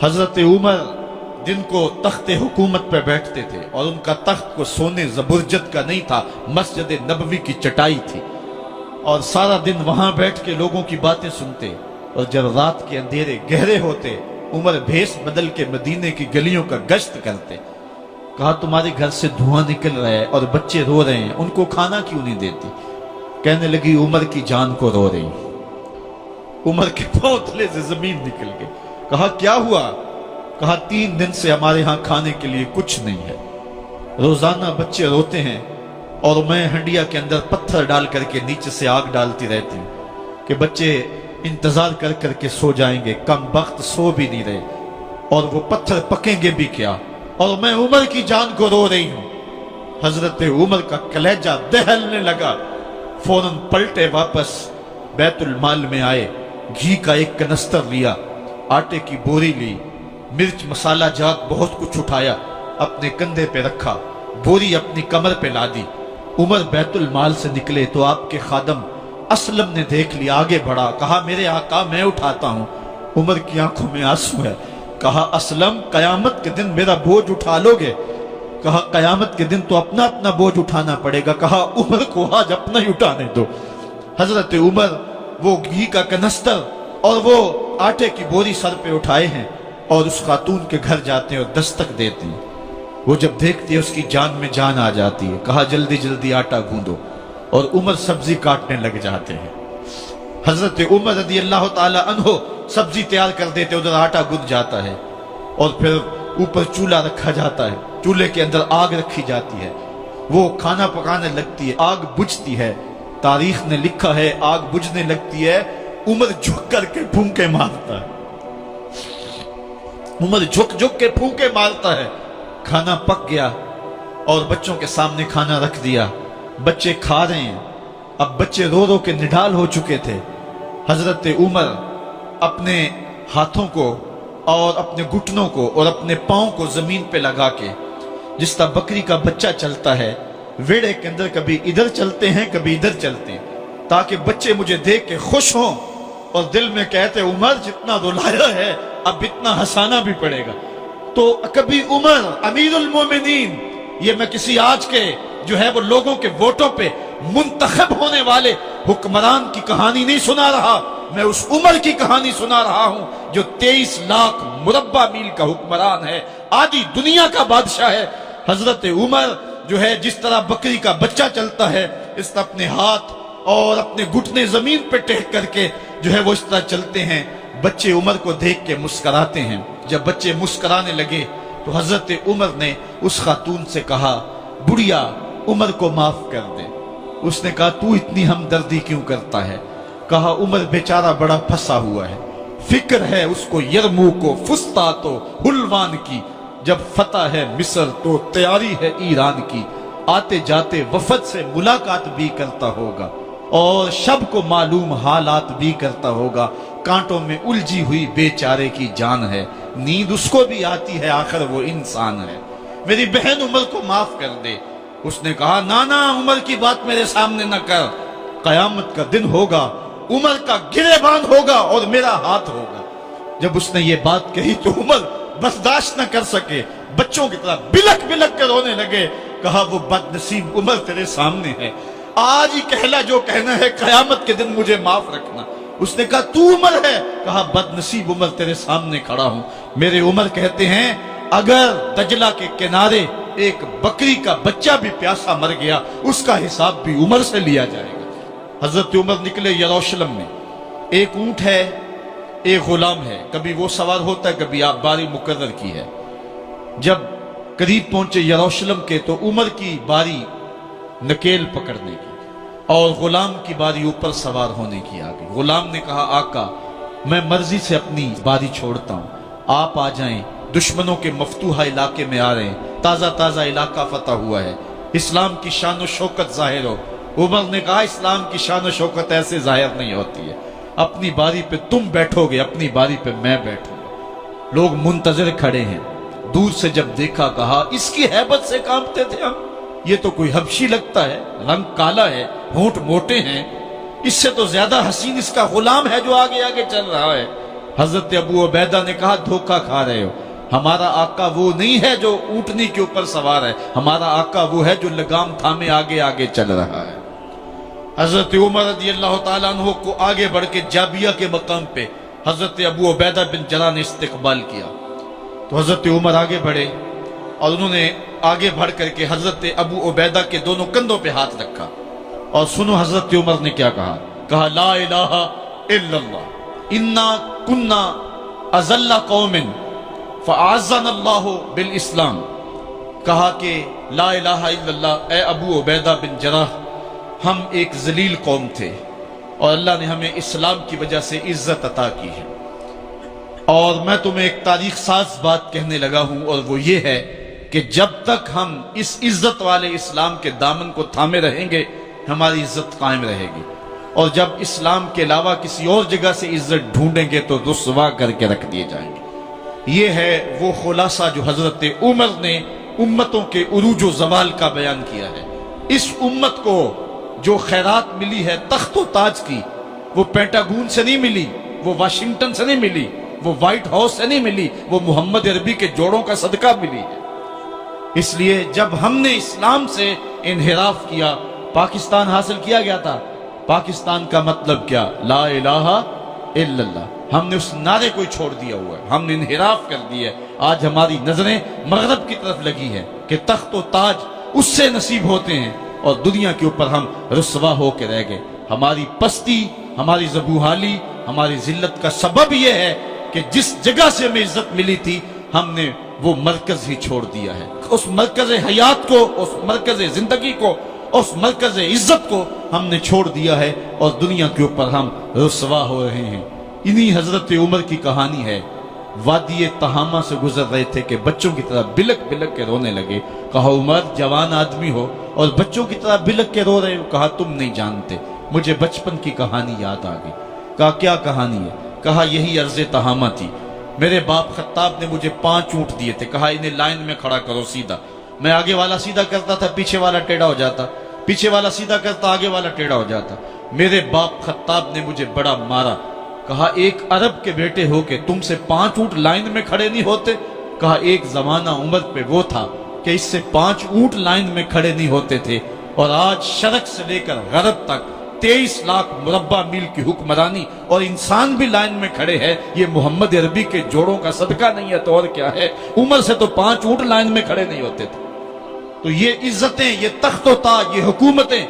حضرت عمر جن کو تخت حکومت پہ بیٹھتے تھے اور ان کا تخت کو سونے زبرجد کا نہیں تھا، مسجد نبوی کی چٹائی تھی، اور سارا دن وہاں بیٹھ کے لوگوں کی باتیں سنتے، اور جب رات کے اندھیرے گہرے ہوتے عمر بھیس بدل کے مدینے کی گلیوں کا گشت کرتے۔ کہا تمہارے گھر سے دھواں نکل رہا ہے اور بچے رو رہے ہیں، ان کو کھانا کیوں نہیں دیتی؟ کہنے لگی عمر کی جان کو رو رہی۔ عمر کے پاؤں تلے سے زمین نکل گئی۔ کہا کیا ہوا؟ کہا 3 دن سے ہمارے ہاں کھانے کے لیے کچھ نہیں ہے، روزانہ بچے روتے ہیں اور میں ہنڈیا کے اندر پتھر ڈال کر کے نیچے سے آگ ڈالتی رہتی ہوں کہ بچے انتظار کر کر کے سو جائیں گے، کم وقت سو بھی نہیں رہے، اور وہ پتھر پکیں گے بھی کیا، اور میں عمر کی جان کو رو رہی ہوں۔ حضرت عمر کا کلیجہ دہلنے لگا، فوراً پلٹے، واپس بیت المال میں آئے، گھی کا ایک کنستر لیا، آٹے کی بوری لی، مرچ مسالہ جات بہت کچھ اٹھایا، اپنے کندھے پہ رکھا، بوری اپنی کمر پہ لا دی۔ عمر بیت المال سے نکلے تو آپ کے خادم اسلم نے دیکھ لیا، آگے بڑھا، کہا میرے آقا میں اٹھاتا ہوں۔ عمر کی آنکھوں میں آنسو ہے۔ کہا اسلم قیامت کے دن میرا بوجھ اٹھا لو گے؟ کہا قیامت کے دن تو اپنا اپنا بوجھ اٹھانا پڑے گا۔ کہا عمر کو آج اپنا ہی اٹھانے دو۔ حضرت عمر وہ گھی کا کنستر اور وہ آٹے کی بوری سر پہ اٹھائے ہیں اور اس خاتون کے گھر جاتے ہیں اور دستک دیتے ہیں۔ وہ جب دیکھتی ہے اس کی جان میں جان آ جاتی ہے۔ کہا جلدی جلدی آٹا گوندو، اور عمر سبزی کاٹنے لگ جاتے ہیں۔ حضرت عمر رضی اللہ تعالی عنہ سبزی تیار کر دیتے، ادھر آٹا گند جاتا ہے، اور پھر اوپر چولہا رکھا جاتا ہے، چولہے کے اندر آگ رکھی جاتی ہے، وہ کھانا پکانے لگتی ہے، آگ بجھتی ہے۔ تاریخ نے لکھا ہے آگ بجھنے لگتی ہے، عمر جھک کر کے پھونکے مارتا ہے، عمر جھک جھک کے پھونکے مارتا ہے۔ کھانا پک گیا اور بچوں کے سامنے کھانا رکھ دیا، بچے کھا رہے ہیں۔ اب بچے رو رو کے نڈال ہو چکے تھے۔ حضرت عمر اپنے ہاتھوں کو اور اپنے گھٹنوں کو اور اپنے پاؤں کو زمین پہ لگا کے، جس طرح بکری کا بچہ چلتا ہے، ویڑے کے اندر کبھی ادھر چلتے ہیں کبھی ادھر چلتے ہیں، تاکہ بچے مجھے دیکھ کے خوش ہوں اور دل میں کہتے عمر جتنا رلایا ہے اب اتنا ہنسانا بھی پڑے گا۔ تو کبھی عمر امیر المومنین، یہ میں کسی آج کے جو ہے وہ لوگوں کے ووٹوں پہ منتخب ہونے والے حکمران کی کہانی نہیں سنا رہا، میں اس عمر کی کہانی سنا رہا ہوں جو 23 لاکھ مربع میل کا حکمران ہے، آدھی دنیا کا بادشاہ ہے۔ حضرت عمر جو ہے جس طرح بکری کا بچہ چلتا ہے، اس طرح اپنے ہاتھ اور اپنے گھٹنے زمین پہ ٹیک کر کے جو ہے وہ اس طرح چلتے ہیں۔ بچے عمر کو دیکھ کے مسکراتے ہیں۔ جب بچے مسکرانے لگے تو حضرت عمر نے اس خاتون سے کہا بڑھیا عمر کو معاف کر دے۔ اس نے کہا تو اتنی ہمدردی کیوں کرتا ہے؟ کہا عمر بیچارہ بڑا پھنسا ہوا ہے، فکر ہے اس کو یرموک و فسطاط و حلوان کی، جب فتح ہے مصر تو تیاری ہے ایران کی، آتے جاتے وفد سے ملاقات بھی کرتا ہوگا اور شب کو معلوم حالات بھی کرتا ہوگا، کانٹوں میں الجھی ہوئی بیچارے کی جان ہے، نیند اس کو بھی آتی ہے، آخر وہ انسان ہے، میری بہن عمر کو معاف کر دے۔ اس نے کہا نانا عمر کی بات میرے سامنے نہ کر، قیامت کا دن ہوگا، عمر کا گریبان ہوگا اور میرا ہاتھ ہوگا۔ جب اس نے یہ بات کہی تو عمر برداشت نہ کر سکے، بچوں کی طرح بلک بلک کر رونے لگے۔ کہا وہ بد نصیب عمر تیرے سامنے ہے، آج ہی کہلا جو کہنا ہے، قیامت کے دن مجھے معاف رکھنا۔ اس نے کہا تو عمر ہے؟ کہا بد نصیب عمر تیرے سامنے کھڑا ہوں۔ میرے عمر کہتے ہیں اگر دجلہ کے کنارے ایک بکری کا بچہ بھی پیاسا مر گیا، اس کا حساب بھی عمر سے لیا جائے گا۔ حضرت عمر نکلے یروشلم میں، ایک اونٹ ہے ایک غلام ہے، کبھی وہ سوار ہوتا ہے کبھی آپ باری مقرر کی ہے۔ جب قریب پہنچے یروشلم کے تو عمر کی باری نکیل پکڑنے کی اور غلام کی باری اوپر سوار ہونے کی آ گئی۔ غلام نے کہا آقا میں مرضی سے اپنی باری چھوڑتا ہوں، آپ آ جائیں، دشمنوں کے مفتوحہ علاقے میں آ رہے ہیں، تازہ تازہ علاقہ فتح ہوا ہے، اسلام کی شان و شوکت ظاہر ہو۔ عمر نے کہا اسلام کی شان و شوکت ایسے ظاہر نہیں ہوتی ہے، اپنی باری پہ تم بیٹھو گے، اپنی باری پہ میں بیٹھوں گا۔ لوگ منتظر کھڑے ہیں، دور سے جب دیکھا کہا اس کی ہیبت سے کانپتے تھے ہم، یہ تو کوئی حبشی لگتا ہے، رنگ کالا ہے، ہونٹ موٹے ہیں، اس سے تو زیادہ حسین اس کا غلام ہے جو آگے آگے چل رہا ہے۔ حضرت ابو عبیدہ نے کہا دھوکہ کھا رہے ہو، ہمارا آقا وہ نہیں ہے جو اونٹنی کے اوپر سوار ہے، ہمارا آقا وہ ہے جو لگام تھامے آگے آگے چل رہا ہے۔ حضرت عمر رضی اللہ تعالیٰ عنہ کو آگے بڑھ کے جابیہ کے مقام پہ حضرت ابو عبیدہ بن جراح نے استقبال کیا، تو حضرت عمر آگے بڑھے اور انہوں نے آگے بڑھ کر کے حضرت ابو عبیدہ کے دونوں کندھوں پہ ہاتھ رکھا، اور سنو حضرت عمر نے کیا کہا، کہا لا الہ الا اللہ انا کنا اذل قوم فاعزنا اللہ بالاسلام۔ کہا کہ لا الہ الا اللہ، اے ابو عبیدہ بن جراح، ہم ایک ذلیل قوم تھے اور اللہ نے ہمیں اسلام کی وجہ سے عزت عطا کی ہے، اور میں تمہیں ایک تاریخ ساز بات کہنے لگا ہوں، اور وہ یہ ہے کہ جب تک ہم اس عزت والے اسلام کے دامن کو تھامے رہیں گے ہماری عزت قائم رہے گی، اور جب اسلام کے علاوہ کسی اور جگہ سے عزت ڈھونڈیں گے تو رسوا کر کے رکھ دیے جائیں گے۔ یہ ہے وہ خلاصہ جو حضرت عمر نے امتوں کے عروج و زوال کا بیان کیا ہے۔ اس امت کو جو خیرات ملی ہے تخت و تاج کی، وہ پینٹاگون سے نہیں ملی، وہ واشنگٹن سے نہیں ملی، وہ وائٹ ہاؤس سے نہیں ملی، وہ محمد عربی کے جوڑوں کا صدقہ ملی ہے۔ اس لیے جب ہم نے اسلام سے انحراف کیا، پاکستان حاصل کیا گیا تھا۔ پاکستان کا مطلب کیا؟ لا الہ الا اللہ۔ ہم نے اس نعرے کو چھوڑ دیا ہوا ہے، ہم نے انحراف کر دیا ہے۔ آج ہماری نظریں مغرب کی طرف لگی ہیں کہ تخت و تاج اس سے نصیب ہوتے ہیں، اور دنیا کے اوپر ہم رسوا ہو کے رہ گئے۔ ہماری پستی، ہماری زبوحالی، ہماری ذلت کا سبب یہ ہے کہ جس جگہ سے ہمیں عزت ملی تھی ہم نے وہ مرکز ہی چھوڑ دیا ہے۔ اس مرکز حیات کو، اس مرکز زندگی کو، اس مرکز عزت کو ہم نے چھوڑ دیا ہے، اور دنیا کے اوپر ہم رسوا ہو رہے ہیں۔ انہی حضرت عمر کی کہانی ہے۔ وادی تہامہ سے گزر رہے تھے کہ بچوں کی طرح بلک بلک کے رونے لگے۔ کہا عمر جوان آدمی ہو اور بچوں کی طرح بلک کے رو رہے ہو؟ کہا تم نہیں جانتے، مجھے بچپن کی کہانی یاد آ گئی۔ کہا کیا کہانی ہے؟ کہا یہی عرض تہامہ تھی، میرے باپ خطاب نے مجھے 5 اونٹ دیے تھے، کہا انہیں لائن میں کھڑا کرو سیدھا۔ میں آگے والا سیدھا کرتا تھا، پیچھے والا ٹیڑھا ہو جاتا، پیچھے والا سیدھا کرتا، آگے والا ٹیڑھا ہو جاتا۔ میرے باپ خطاب نے مجھے بڑا مارا۔ کہا ایک عرب کے بیٹے ہو کہ تم سے 5 اونٹ لائن میں کھڑے نہیں ہوتے؟ کہا ایک زمانہ عمر پہ وہ تھا کہ اس سے 5 اونٹ لائن میں کھڑے نہیں ہوتے تھے، اور آج شرق سے لے کر غرب تک 23 لاکھ مربع میل کی حکمرانی اور انسان بھی لائن میں کھڑے ہیں۔ یہ محمد عربی کے جوڑوں کا صدقہ نہیں ہے تو اور کیا ہے؟ عمر سے تو 5 اونٹ لائن میں کھڑے نہیں ہوتے تھے۔ تو یہ عزتیں، یہ تخت و تاج، یہ حکومتیں